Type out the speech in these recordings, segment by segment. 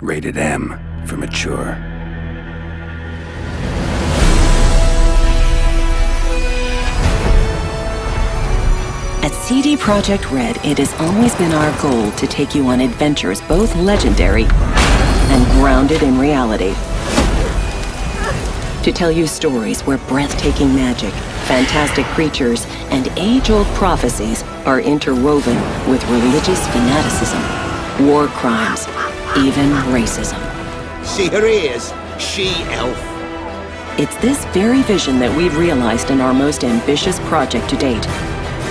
Rated M for mature. At Sidi Project Red, it has always been our goal to take you on adventures both legendary and grounded in reality. To tell you stories where breathtaking magic, fantastic creatures, and age-old prophecies are interwoven with religious fanaticism, war crimes, even racism. See her ears? She-elf. It's this very vision that we've realized in our most ambitious project to date.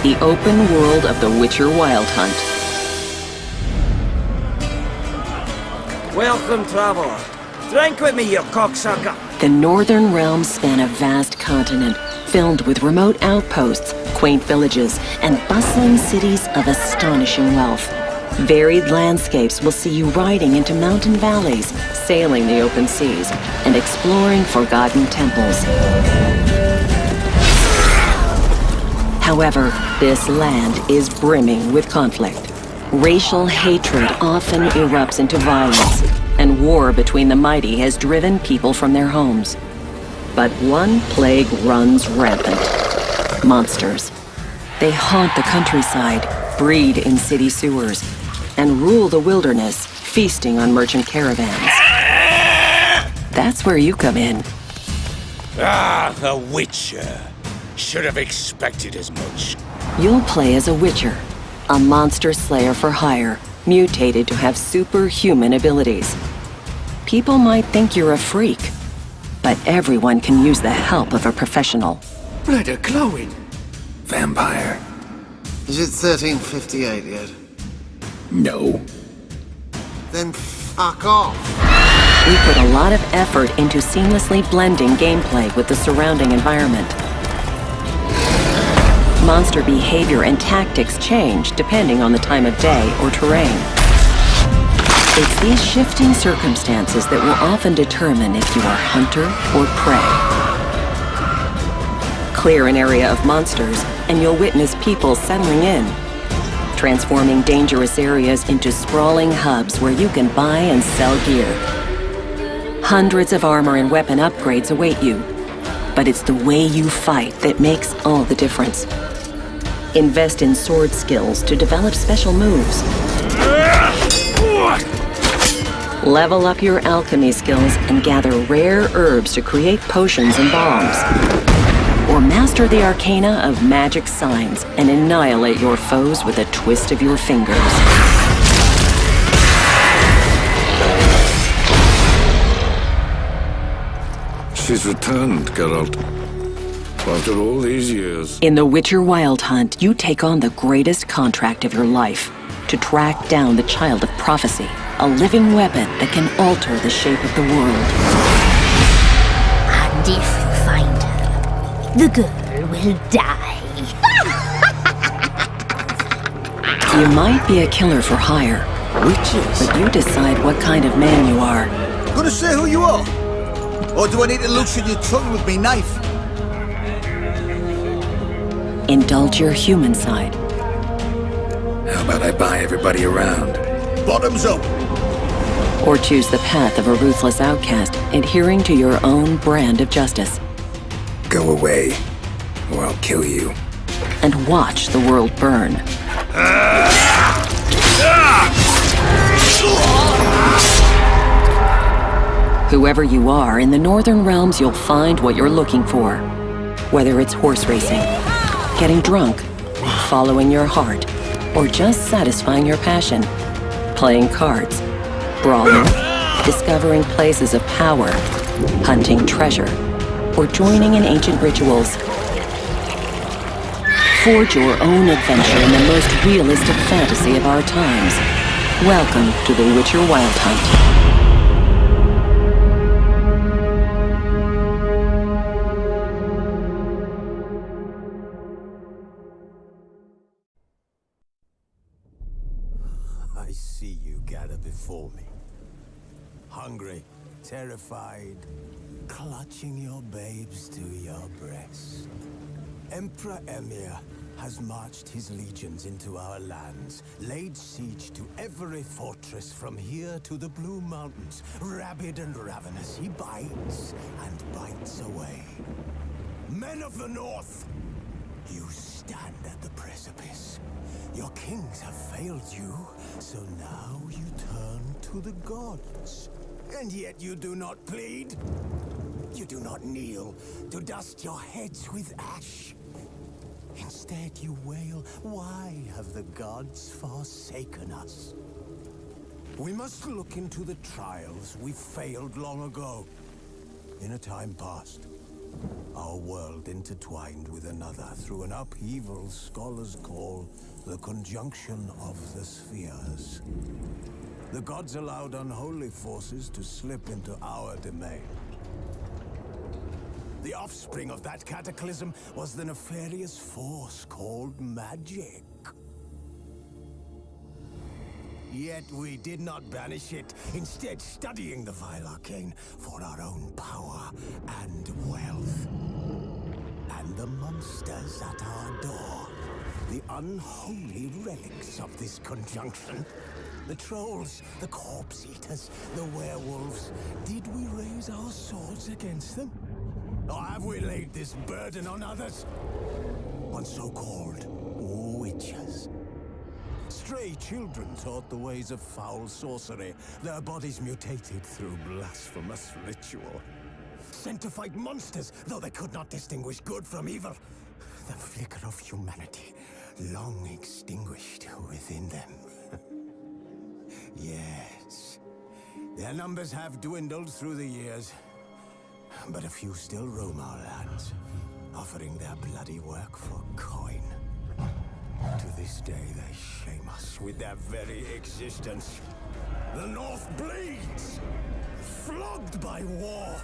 The open world of the Witcher Wild Hunt. Welcome, traveler. Drink with me, you cocksucker. The Northern Realms span a vast continent, filled with remote outposts, quaint villages, and bustling cities of astonishing wealth. Varied landscapes will see you riding into mountain valleys, sailing the open seas, and exploring forgotten temples. However, this land is brimming with conflict. Racial hatred often erupts into violence, and war between the mighty has driven people from their homes. But one plague runs rampant. Monsters. They haunt the countryside, breed in city sewers, and rule the wilderness, feasting on merchant caravans. That's where you come in. Ah, the Witcher. Should have expected as much. You'll play as a Witcher, a monster slayer for hire, mutated to have superhuman abilities. People might think you're a freak, but everyone can use the help of a professional. Blood are glowing. Vampire. Is it 1358 yet? No. Then fuck off. We put a lot of effort into seamlessly blending gameplay with the surrounding environment. Monster behavior and tactics change depending on the time of day or terrain. It's these shifting circumstances that will often determine if you are hunter or prey. Clear an area of monsters, and you'll witness people settling in, transforming dangerous areas into sprawling hubs where you can buy and sell gear. Hundreds of armor and weapon upgrades await you, but it's the way you fight that makes all the difference. Invest in sword skills to develop special moves. Level up your alchemy skills and gather rare herbs to create potions and bombs. Or master the arcana of magic signs and annihilate your foes with a twist of your fingers. She's returned, Geralt. After all these years. In the Witcher Wild Hunt, you take on the greatest contract of your life to track down the Child of Prophecy, a living weapon that can alter the shape of the world. And if you find her, the girl will die. You might be a killer for hire, Witches? but you decide what kind of man you are. Gonna say who you are? Or do I need to loosen your tongue with me knife? Indulge your human side. How about I buy everybody around? Bottoms up. Or choose the path of a ruthless outcast, adhering to your own brand of justice. Go away, or I'll kill you. And watch the world burn. Whoever you are, in the Northern Realms you'll find what you're looking for. Whether it's horse racing, getting drunk, following your heart, or just satisfying your passion. Playing cards, brawling, discovering places of power, hunting treasure, or joining in ancient rituals. Forge your own adventure in the most realistic fantasy of our times. Welcome to the Witcher Wild Hunt. I see you gather before me. Hungry, terrified, clutching your babes to your breast. Emperor Emir, has marched his legions into our lands, laid siege to every fortress from here to the Blue Mountains. Rabid and ravenous, he bites and bites away. Men of the North, you stand at the precipice. Your kings have failed you, so now you turn to the gods. And yet you do not plead. You do not kneel to dust your heads with ash. Instead you wail, why have the gods forsaken us? We must look into the trials we failed long ago. In a time past, our world intertwined with another through an upheaval scholars call the conjunction of the spheres. The gods allowed unholy forces to slip into our domain. The offspring of that cataclysm was the nefarious force called magic. Yet we did not banish it, instead studying the vile arcane for our own power and wealth. And the monsters at our door, the unholy relics of this conjunction. The trolls, the corpse-eaters, the werewolves. Did we raise our swords against them? Or have we laid this burden on others? On so-called witches. Stray children taught the ways of foul sorcery, their bodies mutated through blasphemous ritual. Sent to fight monsters, though they could not distinguish good from evil. The flicker of humanity, long extinguished within them. Yes, their numbers have dwindled through the years, but a few still roam our lands, offering their bloody work for coin. To this day, they shame us with their very existence. The North bleeds, flogged by war.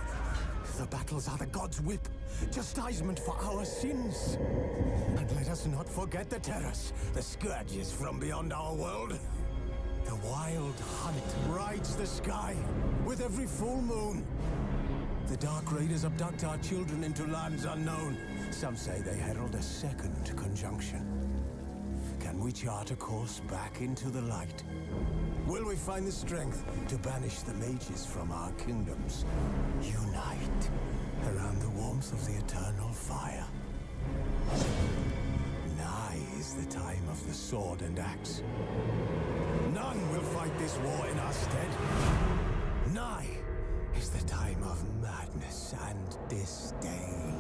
The battles are the gods' whip, chastisement for our sins. And let us not forget the terrors, the scourges from beyond our world. The wild hunt rides the sky with every full moon. The Dark Raiders abduct our children into lands unknown. Some say they herald a second conjunction. Can we chart a course back into the light? Will we find the strength to banish the mages from our kingdoms? Unite around the warmth of the eternal fire. Nigh is the time of the sword and axe. None will fight this war in our stead. Nigh is the time of madness and disdain.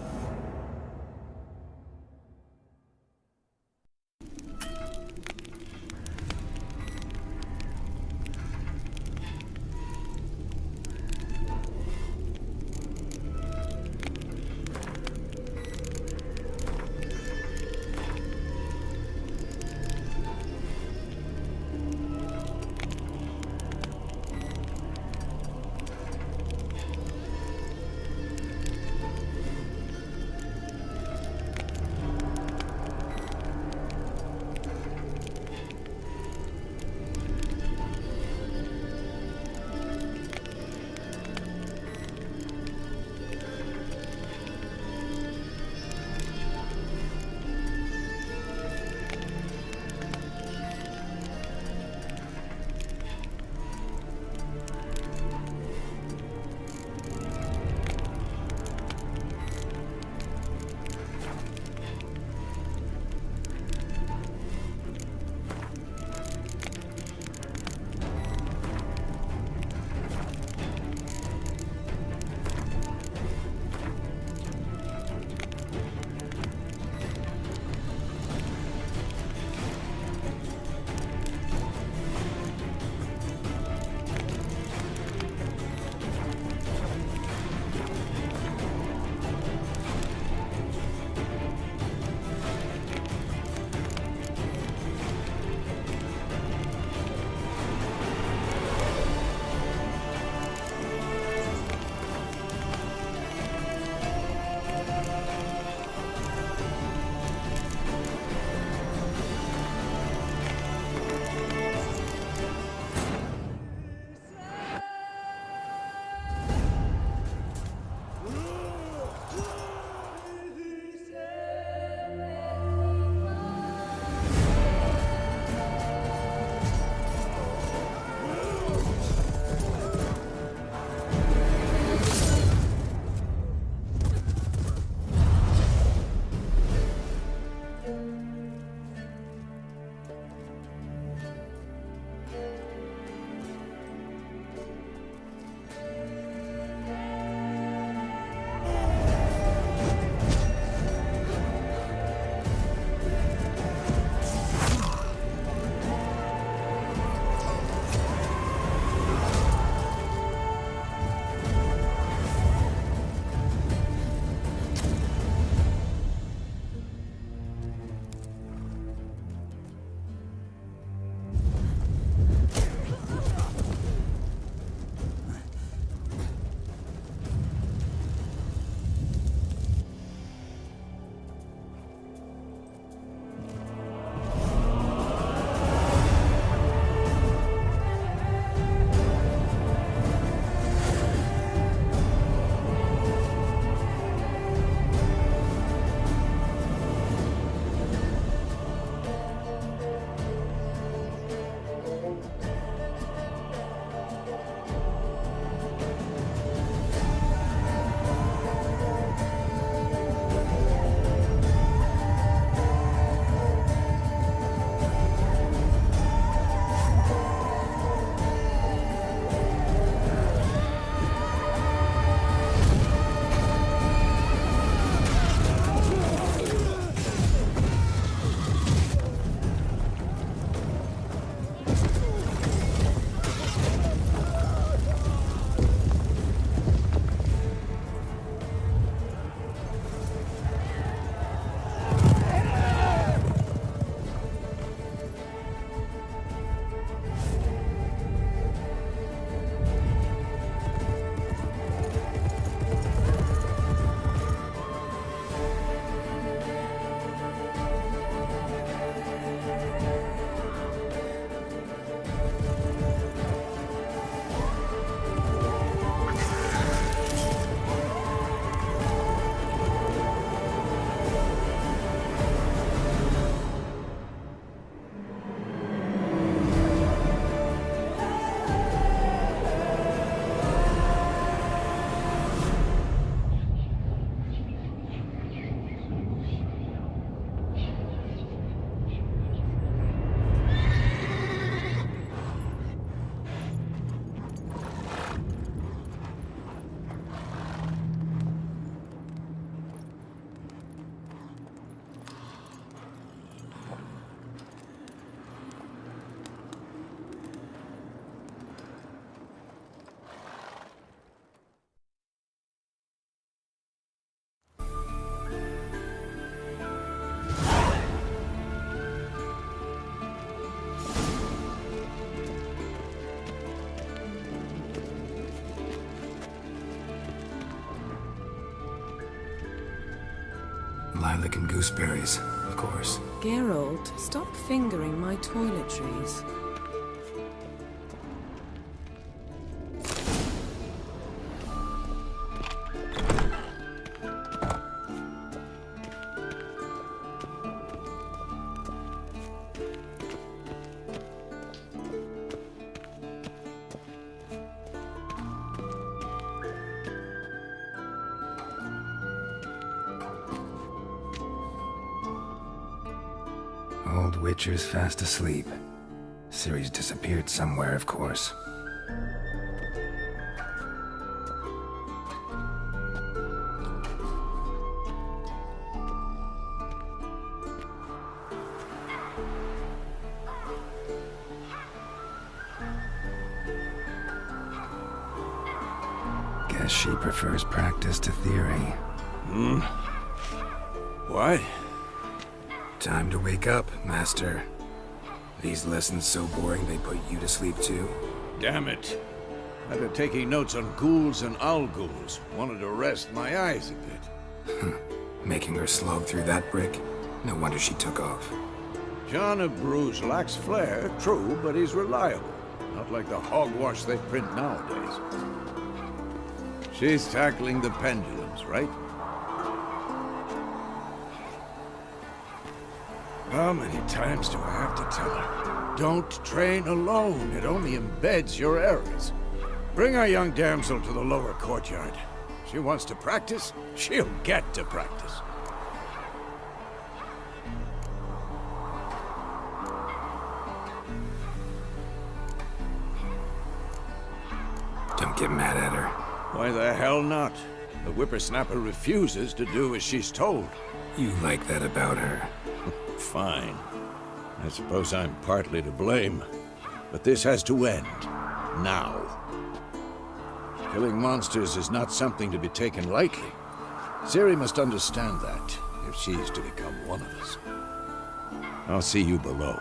Lilac and gooseberries, of course. Geralt, stop fingering my toiletries. Old Witcher's fast asleep. Ciri's disappeared somewhere, of course. Guess she prefers practice to theory. What? Time to wake up, Master. These lessons so boring they put you to sleep too? Damn it. After taking notes on ghouls and owl-ghouls, wanted to rest my eyes a bit. Making her slog through that brick? No wonder she took off. John of Bruges lacks flair, true, but he's reliable. Not like the hogwash they print nowadays. She's tackling the pendulums, right? How many times do I have to tell her? Don't train alone. It only embeds your errors. Bring our young damsel to the lower courtyard. She wants to practice, she'll get to practice. Don't get mad at her. Why the hell not? The whippersnapper refuses to do as she's told. You like that about her. Fine. I suppose I'm partly to blame. But this has to end. Now. Killing monsters is not something to be taken lightly. Ciri must understand that, if she's to become one of us. I'll see you below.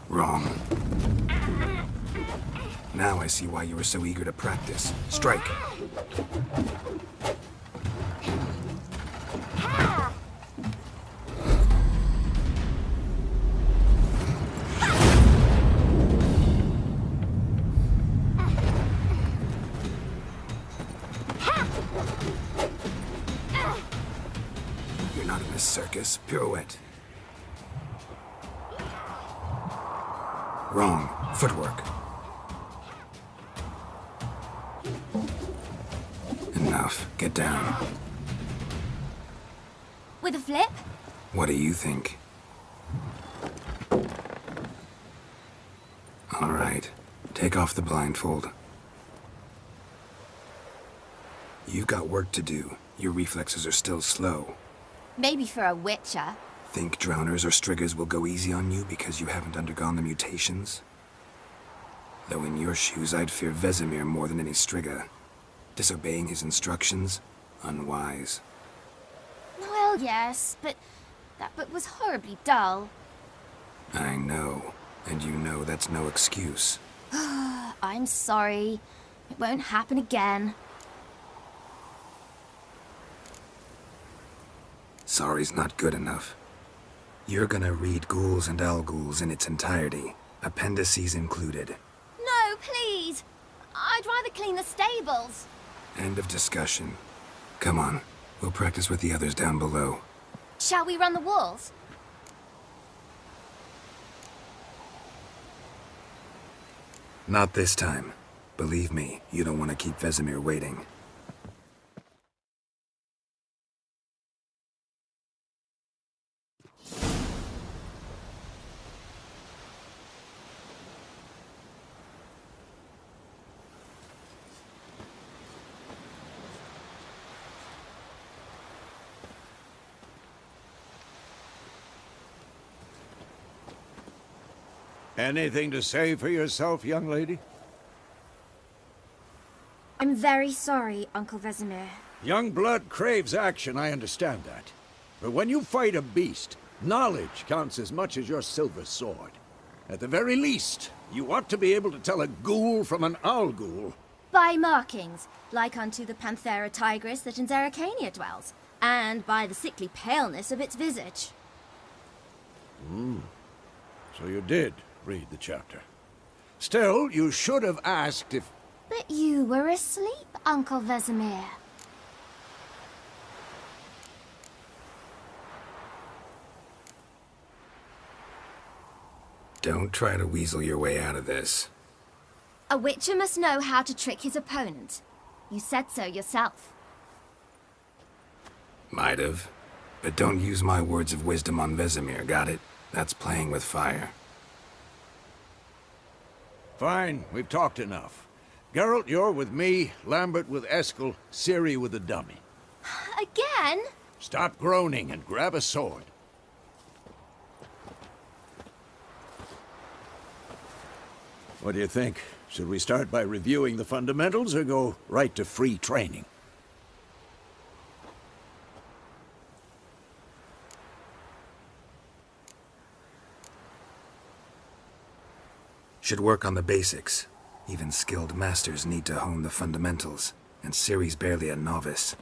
Wrong. Now I see why you were so eager to practice. Strike. You're not in a circus. Pirouette. Wrong. Footwork. Enough. Get down. With a flip? What do you think? All right. Take off the blindfold. You've got work to do. Your reflexes are still slow. Maybe for a witcher. Think drowners or striggers will go easy on you because you haven't undergone the mutations? Though in your shoes, I'd fear Vesemir more than any strigger. Disobeying his instructions? Unwise. Well, yes, but that book was horribly dull. I know. And you know that's no excuse. I'm sorry. It won't happen again. Sorry's not good enough. You're gonna read Ghouls and Owl-Ghouls in its entirety, appendices included. No, please! I'd rather clean the stables. End of discussion. Come on, we'll practice with the others down below. Shall we run the walls? Not this time. Believe me, you don't want to keep Vesemir waiting. Anything to say for yourself, young lady? I'm very sorry, Uncle Vesemir. Young blood craves action, I understand that. But when you fight a beast, Knowledge counts as much as your silver sword. At the very least, you ought to be able to tell a ghoul from an owl ghoul. By markings, like unto the Panthera tigris that in Zeracania dwells, and by the sickly paleness of its visage. So you did read the chapter. Still, you should have asked if... But you were asleep, Uncle Vesemir. Don't try to weasel your way out of this. A witcher must know how to trick his opponent. You said so yourself. Might have. But don't use my words of wisdom on Vesemir, got it? That's playing with fire. Fine, we've talked enough. Geralt, you're with me, Lambert with Eskel, Ciri with the dummy. Again? Stop groaning and grab a sword. What do you think? Should we start by reviewing the fundamentals or go right to free training? Should work on the basics. Even skilled masters need to hone the fundamentals, and Ciri's barely a novice.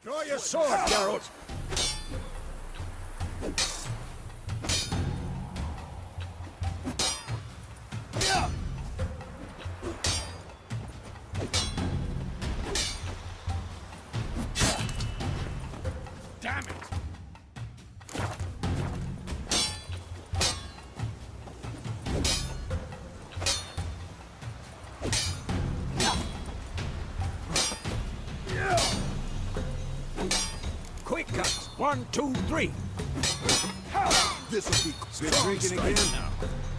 Draw your sword, Geralt! Damn it! Quick cuts! 1, 2, 3! This'll be Good drinking again now.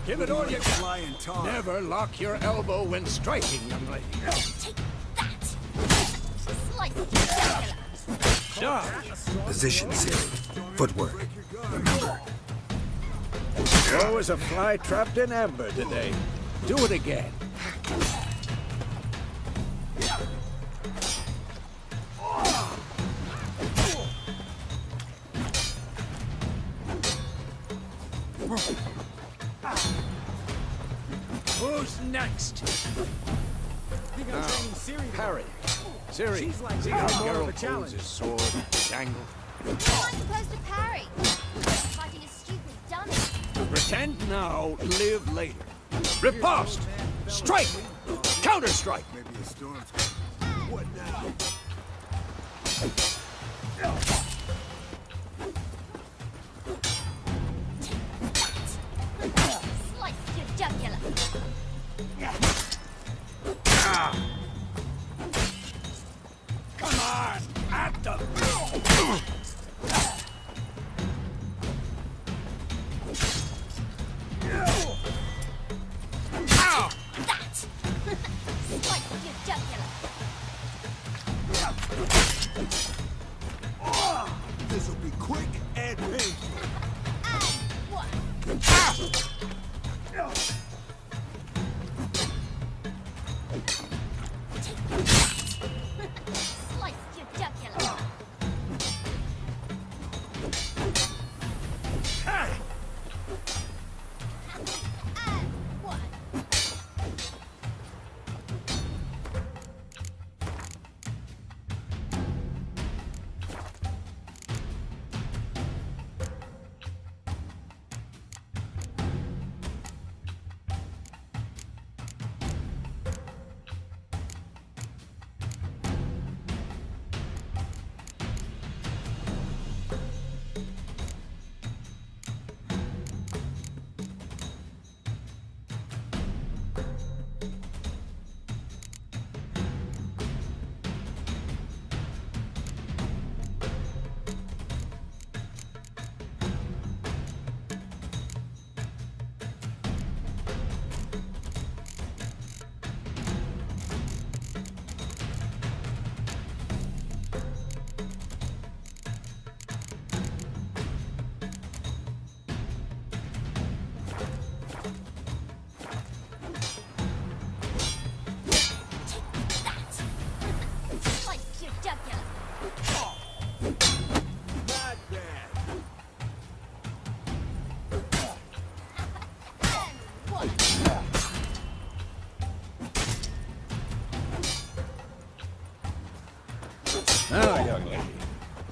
Give it all you got. flying tar. Never lock your elbow when striking, young lady. Take that! Slice it, jugular. Dodge! Position, Ciri. Footwork. Remember. Joe is a fly trapped in amber today. Do it again. Who's next? Now, Harry. Ciri, see how Geralt holds his sword, jangle. How am I supposed to parry? Fighting a stupid dummy. Pretend now, live later. Riposte! Strike! Counter-strike! Maybe a storm's What now? Slice your jugular. Come on! At them! That! Slice your jugular.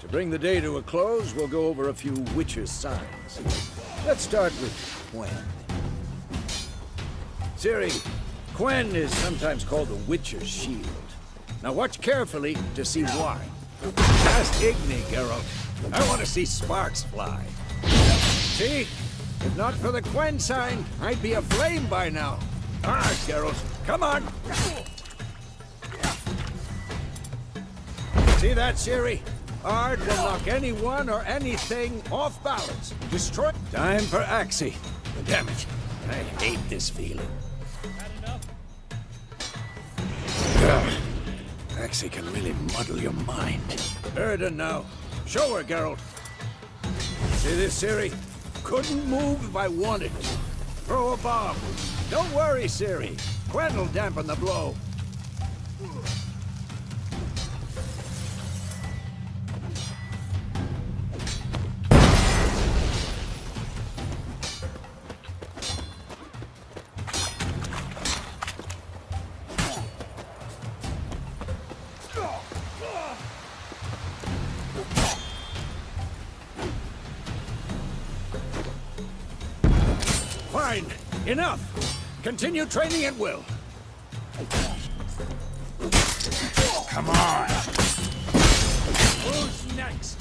To bring the day to a close, we'll go over a few Witcher's signs. Let's start with Quen. Ciri, Quen is sometimes called the Witcher's shield. Now watch carefully to see why. Just Igni, Geralt. I want to see sparks fly. See? If not for the Quen sign, I'd be aflame by now. Ah, Geralt, come on! See that, Ciri? Ard will knock anyone or anything off balance. Destroy. Time for Axie. Damn it. I hate this feeling. Ugh. Axie can really muddle your mind. Erden now. Show her, Geralt. See this, Ciri? Couldn't move if I wanted to. Throw a bomb. Don't worry, Ciri. Quen will dampen the blow. Fine. Enough. Continue training at will. Come on. Who's next?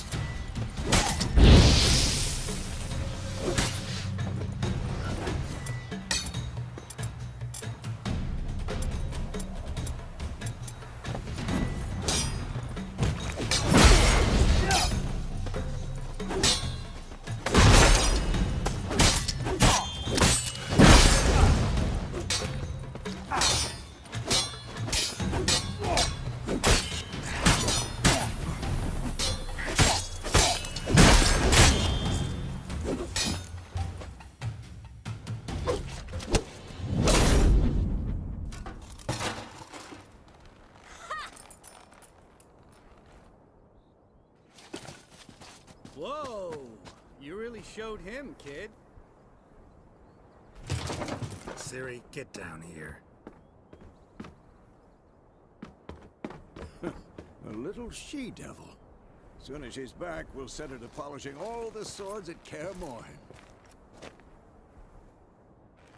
Whoa! You really showed him, kid. Ciri, get down here. A little she-devil. Soon as she's back, we'll set her to polishing all the swords at Kaer Morhen.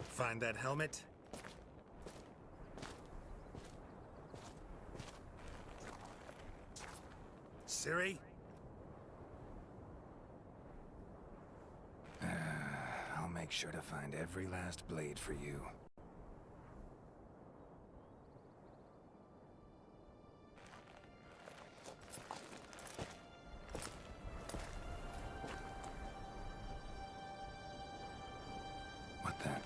Find that helmet? Ciri? I'll make sure to find every last blade for you. What then?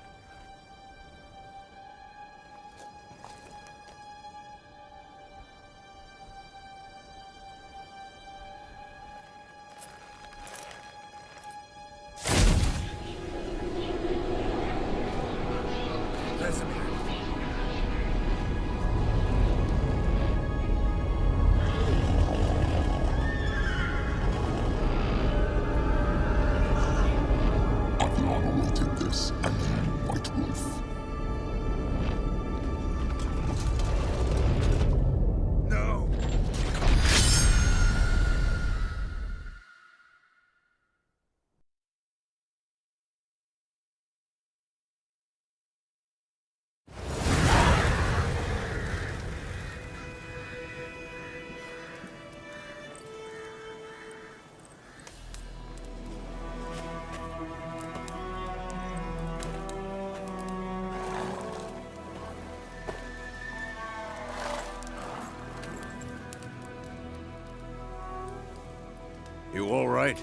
You all right?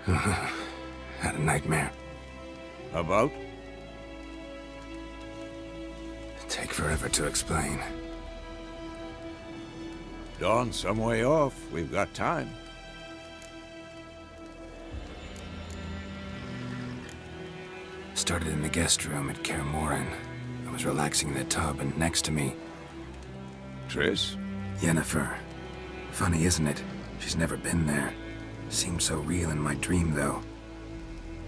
Had a nightmare. About? Take forever to explain. Dawn's some way off. We've got time. Started in the guest room at Kaer Morhen. I was relaxing in the tub, and next to me... Triss? Yennefer. Funny, isn't it? She's never been there. Seemed so real in my dream, though.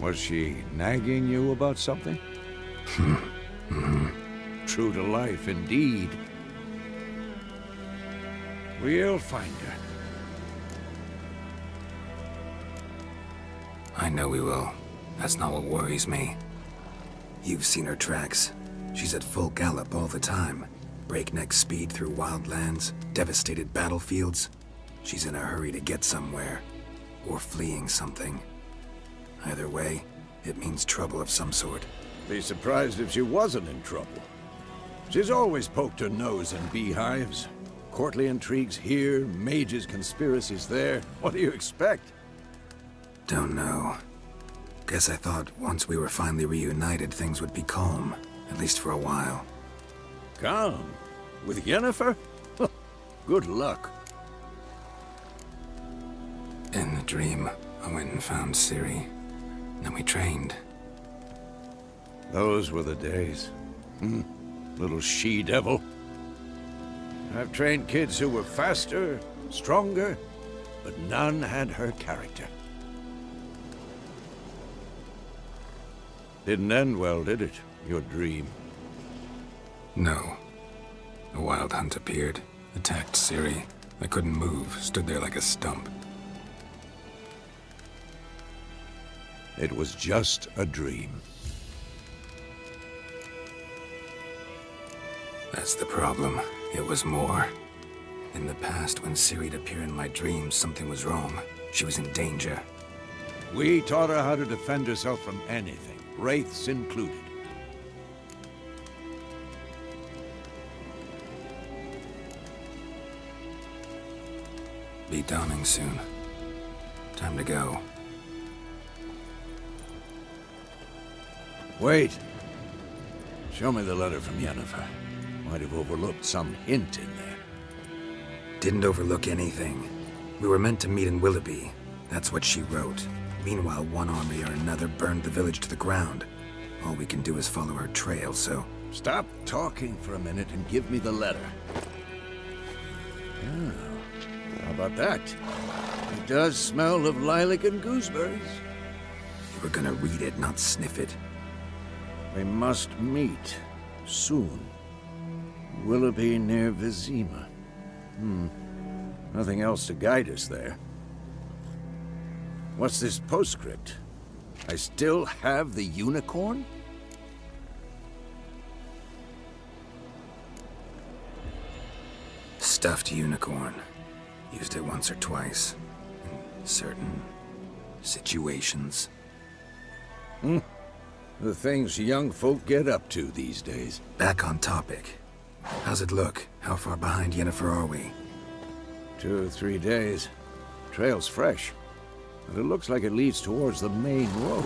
Was she nagging you about something? True to life, indeed. We'll find her. know we will. That's not what worries me. You've seen her tracks. She's at full gallop all the time. Breakneck speed through wild lands, devastated battlefields. She's in a hurry to get somewhere. Or fleeing something. Either way, it means trouble of some sort. Be surprised if she wasn't in trouble. She's always poked her nose in beehives. Courtly intrigues here, mages' conspiracies there. What do you expect? Don't know. Guess I thought once we were finally reunited, things would be calm. At least for a while. Calm? With Yennefer? Good luck. In the dream, I went and found Ciri. Then we trained. Those were the days. Little she-devil. I've trained kids who were faster, stronger, but none had her character. Didn't end well, did it? Your dream? No. A wild hunt appeared, attacked Ciri. I couldn't move, stood there like a stump. It was just a dream. That's the problem. It was more. In the past, when Ciri'd appear in my dreams, something was wrong. She was in danger. We taught her how to defend herself from anything, wraiths included. Be dawning soon. Time to go. Wait. Show me the letter from Yennefer. Might have overlooked some hint in there. Didn't overlook anything. We were meant to meet in Willoughby. That's what she wrote. Meanwhile, one army or another burned the village to the ground. All we can do is follow her trail, so... Stop talking for a minute and give me the letter. Oh, how about that? It does smell of lilac and gooseberries. You were gonna read it, not sniff it. We must meet. Soon. Willoughby near Vizima. Nothing else to guide us there. What's this postscript? I still have the unicorn? Stuffed unicorn. Used it once or twice. In certain... situations. The things young folk get up to these days. Back on topic. How's it look? How far behind Yennefer are we? 2 or 3 days. Trail's fresh. But it looks like it leads towards the main road.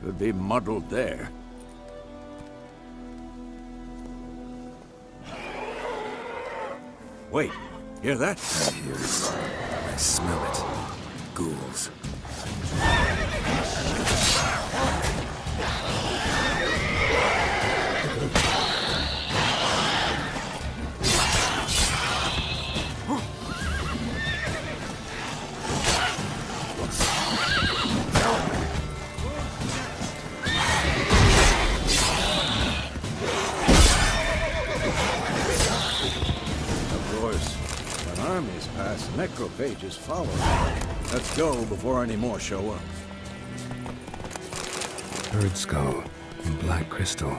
Could be muddled there. Wait, hear that? I hear it. I smell it. Ghouls. Necrophages follow. Let's go before any more show up. Bird skull and black crystal.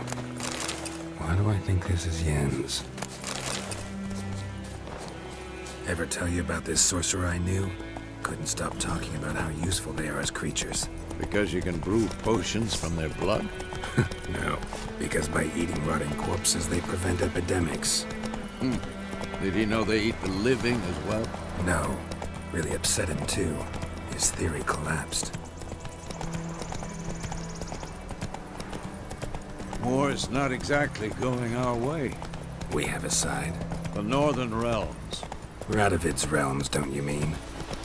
Why do I think this is Yen's? Ever tell you about this sorcerer I knew? Couldn't stop talking about how useful they are as creatures. Because you can brew potions from their blood? No, because by eating rotting corpses, they prevent epidemics. Did he know they eat the living as well? No. Really upset him, too. His theory collapsed. War's not exactly going our way. We have a side. The Northern Realms. Radovid's realms, don't you mean?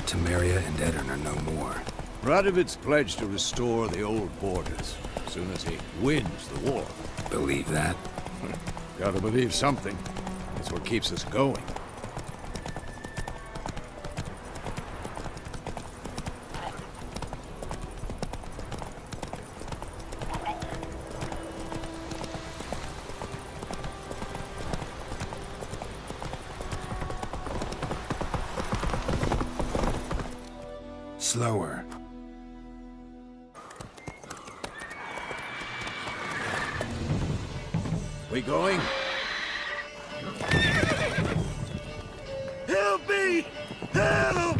Temeria and Edirn are no more. Radovid's pledged to restore the old borders as soon as he wins the war. Believe that? Gotta believe something. That's what keeps us going. Slower. We going? Help me! Help!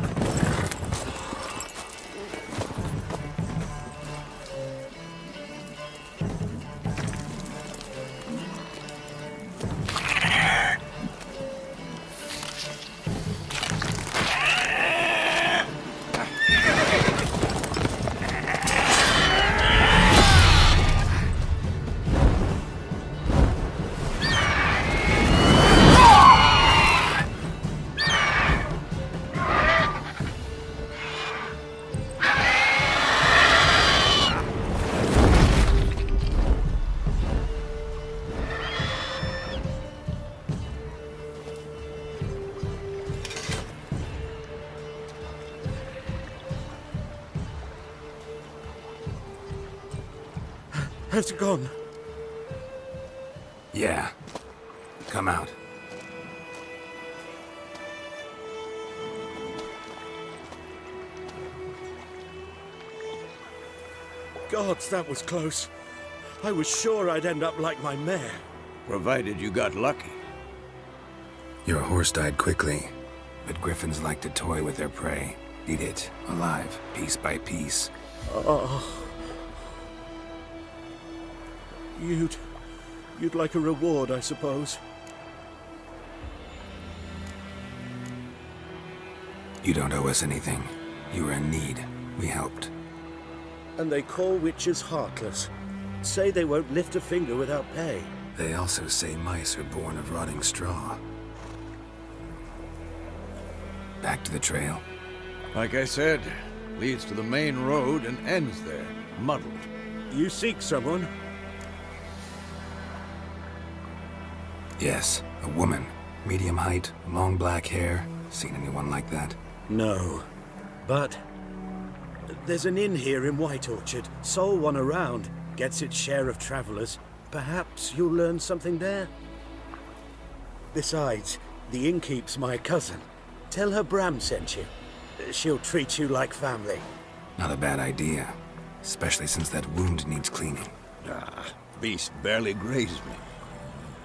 Has it gone? Yeah. Come out. Gods, that was close. I was sure I'd end up like my mare. Provided you got lucky. Your horse died quickly, but griffins like to toy with their prey. Eat it, alive, piece by piece. Oh. You'd like a reward, I suppose. You don't owe us anything. You were in need. We helped. And they call witches heartless. Say they won't lift a finger without pay. They also say mice are born of rotting straw. Back to the trail. Like I said, leads to the main road and ends there, muddled. You seek someone? Yes, a woman. Medium height, long black hair. Seen anyone like that? No. But there's an inn here in White Orchard. Sole one around. Gets its share of travelers. Perhaps you'll learn something there? Besides, the innkeep's my cousin. Tell her Bram sent you. She'll treat you like family. Not a bad idea. Especially since that wound needs cleaning. Ah, beast barely grazed me.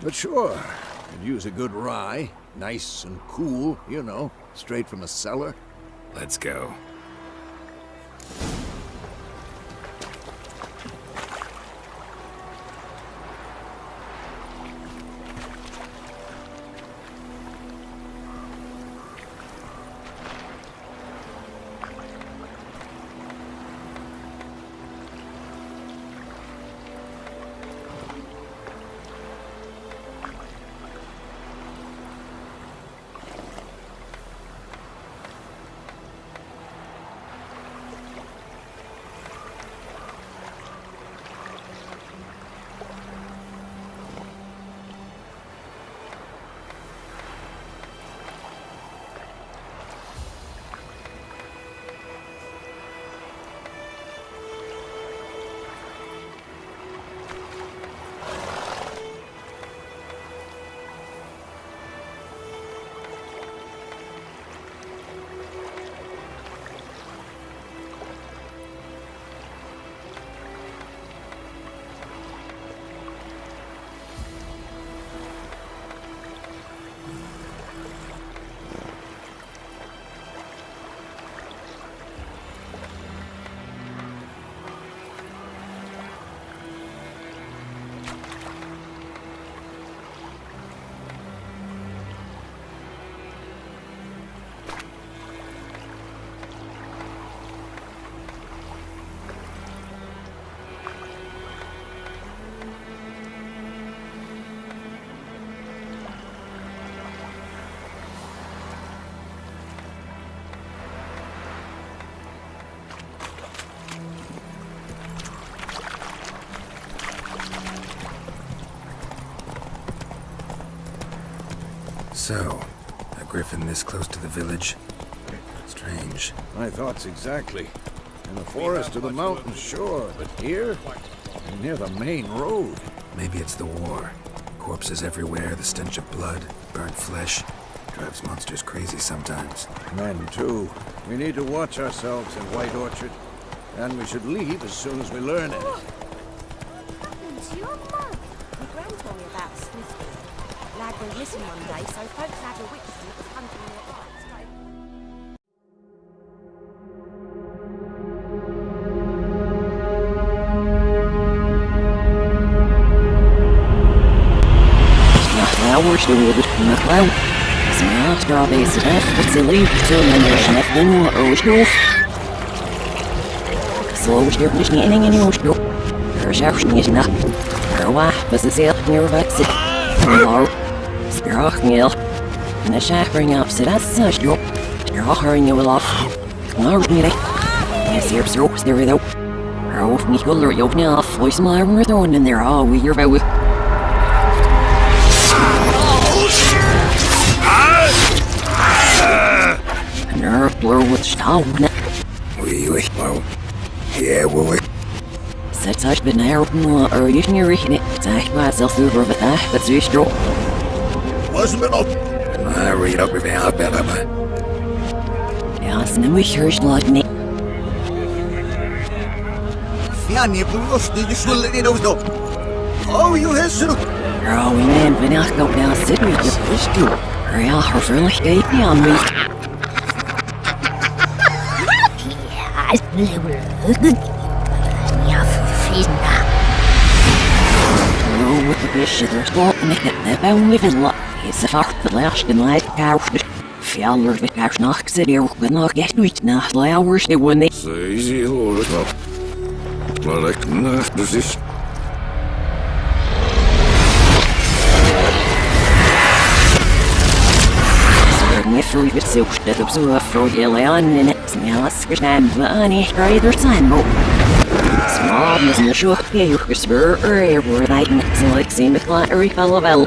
But sure, could use a good rye. Nice and cool, you know, straight from a cellar. Let's go. So, a griffin this close to the village? Strange. My thoughts exactly. In the forest or the mountains, sure, but here? Near the main road. Maybe it's the war. Corpses everywhere, the stench of blood, burnt flesh. Drives monsters crazy sometimes. Men, too. We need to watch ourselves in White Orchard. And we should leave as soon as we learn it. What happened to your mum? My gran told me about lad went missing one day, so folks had a witness and it was hunting in the right straight. Flowers do with McLeod. Smell strawberry stuff, it's a leaf to the chef, then what rose doof. Slow step, just getting in your store. Her chef is not. Her wife was a sail near Vexit. Hello. Spirach meal. And the chef bring up, so that's such dope. You're all hurrying you off. No, really. Yes, you're so there though. Her off me color, you open off, voice my arm, throwing in there, all we your vow. Blur with stone. Oui, well, yeah, well, Zet uit benauw, maar je niet rechten. Zeg maar zelf over wat dat is zo. Was het op? I read up with our better, but. Ja, snel moet je eens laten niet. Fianni, plus de schulden in ons dop. Oh, you have so. Oh, man, ben ik ook nou zitten met je pistool. Ja, vervulligheid niet aan me. Oh, with the fish, there's not making the bone living lot. It's a fact that last in light couch. Fjaller with couch knocks it here, but not get with now. Flowers, they wouldn't they? So easy, Lord. Well, I can do this. If we could see that observe for the lion in it, smell us, stand, but any either sign. Small is in the show, you whisper, or ever I can select seem to fly or fellow bell.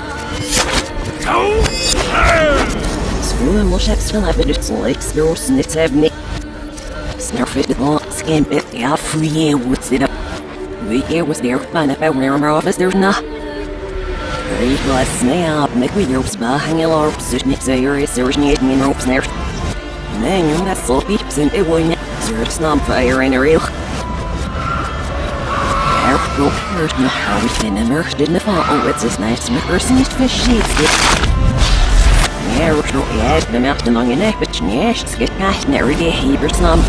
School will have still evidence like spirits and it's have me. Snarf it long skin bit, yeah, free what's it up. We was there, find if I were in our office, there's not. It was snap, make me ropes behind your ropes, there's Nick Sayers, there's Nick me ropes there. Man, you got slow peeps and it won't, there's snap fire in a real. First, no, how we can immerse in the fall. Oh, it's this nice person, it's fish sheets. Yeah, we're not yet, the mountain on your neck, but yes, it's get cash and every day, he was some.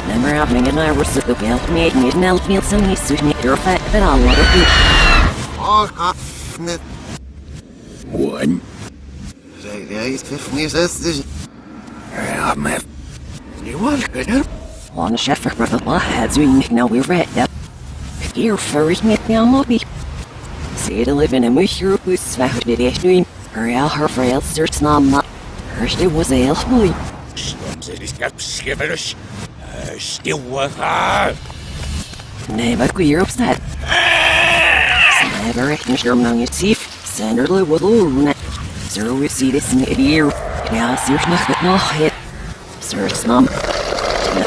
Remember happening and I was at the well, made me an elf meal, some needs to make your fat, but I'll let it be. One. Ja, iets meer zes. Ja, maar. You want it? On the chef for the law has we now we're read up. Here first me down lobby. See to live in a musher who's found it is doing. Her out her frail search not. First it was a boy. Skiverish. Still with her. Never queer upset. Never Mr. Among your teeth. Senator with Luna. Sir, we see this in the ear. Yeah, there's nothing no hit. Sir, snum.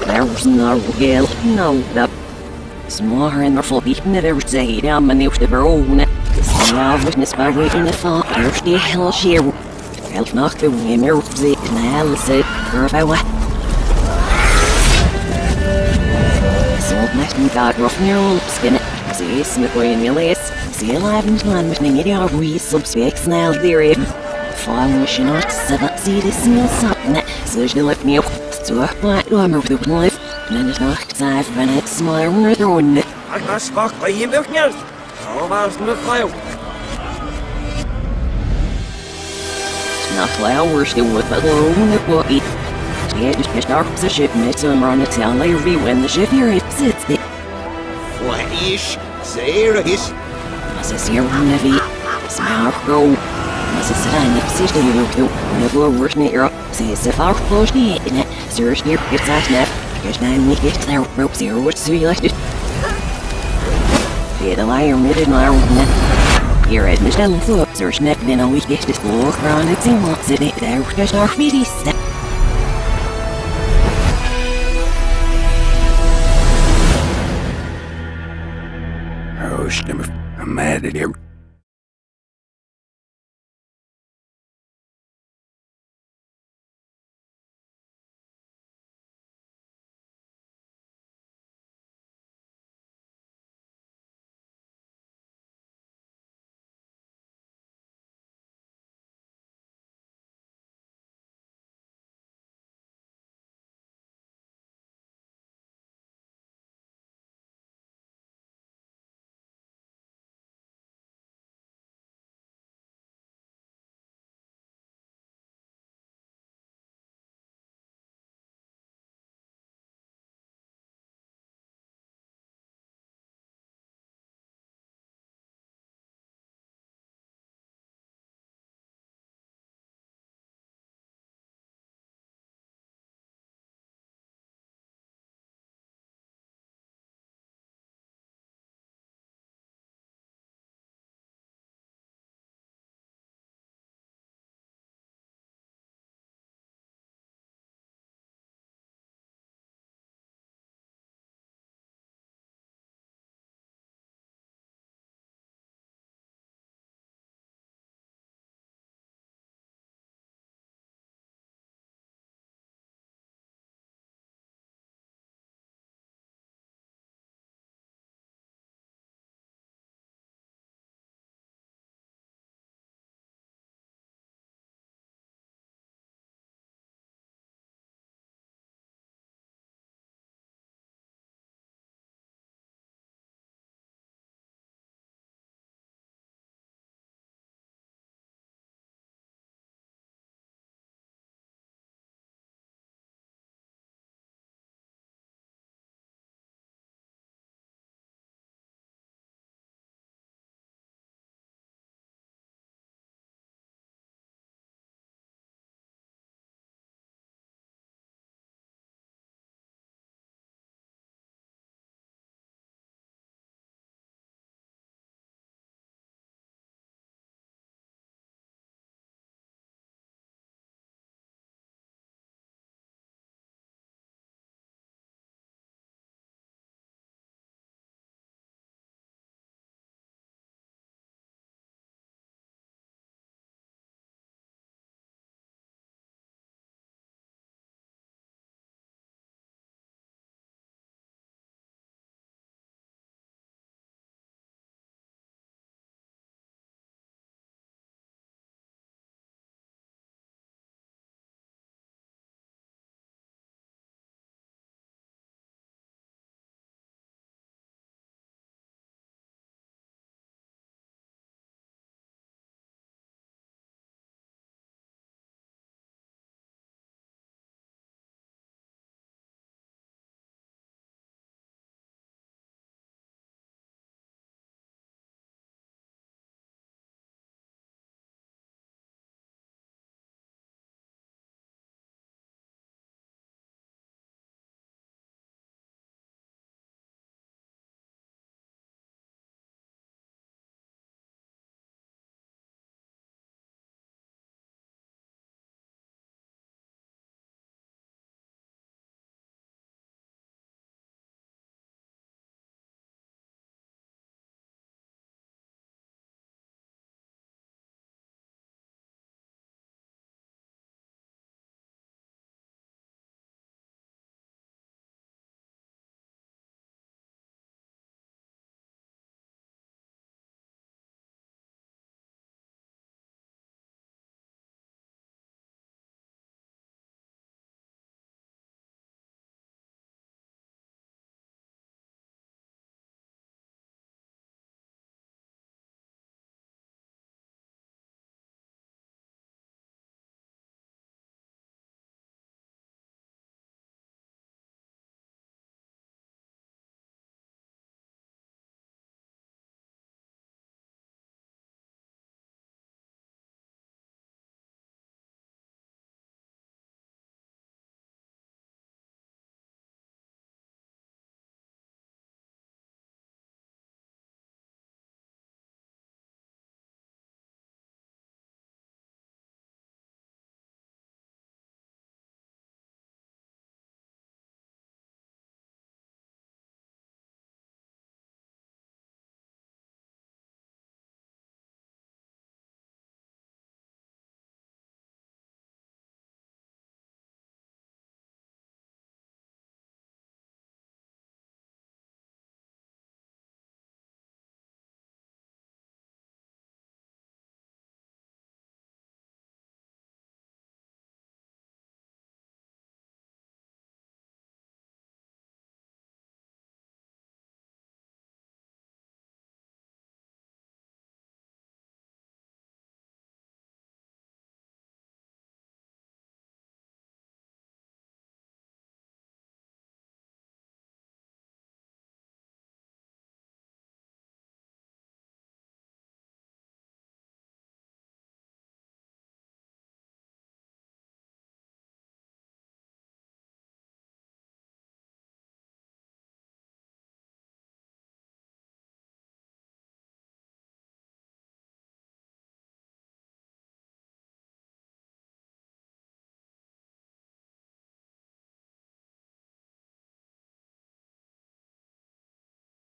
There was no real, no doubt. Smaller and full beaten of every day, down my news to her own. Now, witness by reading the thought, there's the hell she felt knocked the women, and I said, curve I went. So, next me got rough near old skin. See, Smith way in your lace. See, alive and man with me, getting our wee subspecs now, dear. Fine, wishing not to set see this meal something. So, she left me up. So I might armor with the life, and then it's not time for an smile when they're on it. I got stuck by you, Milkners. Oh, that's not file. Not flowers, they would but alone the body. Yeah, just dark the shipments and run the town later when the ship here sits it. What is? Serious? As a zero heavy, smile go. As a sign of system, you know, never worse near. Says if our close the internet, search near gets that snap. Just 9 weeks get there, rope zero, what's so you like it? Get a liar, mid my own net. Here at Miss Ellen Foot, search neck, then a week get this walk around it, and what's it there, just our feet step. Oh, I'm mad at him.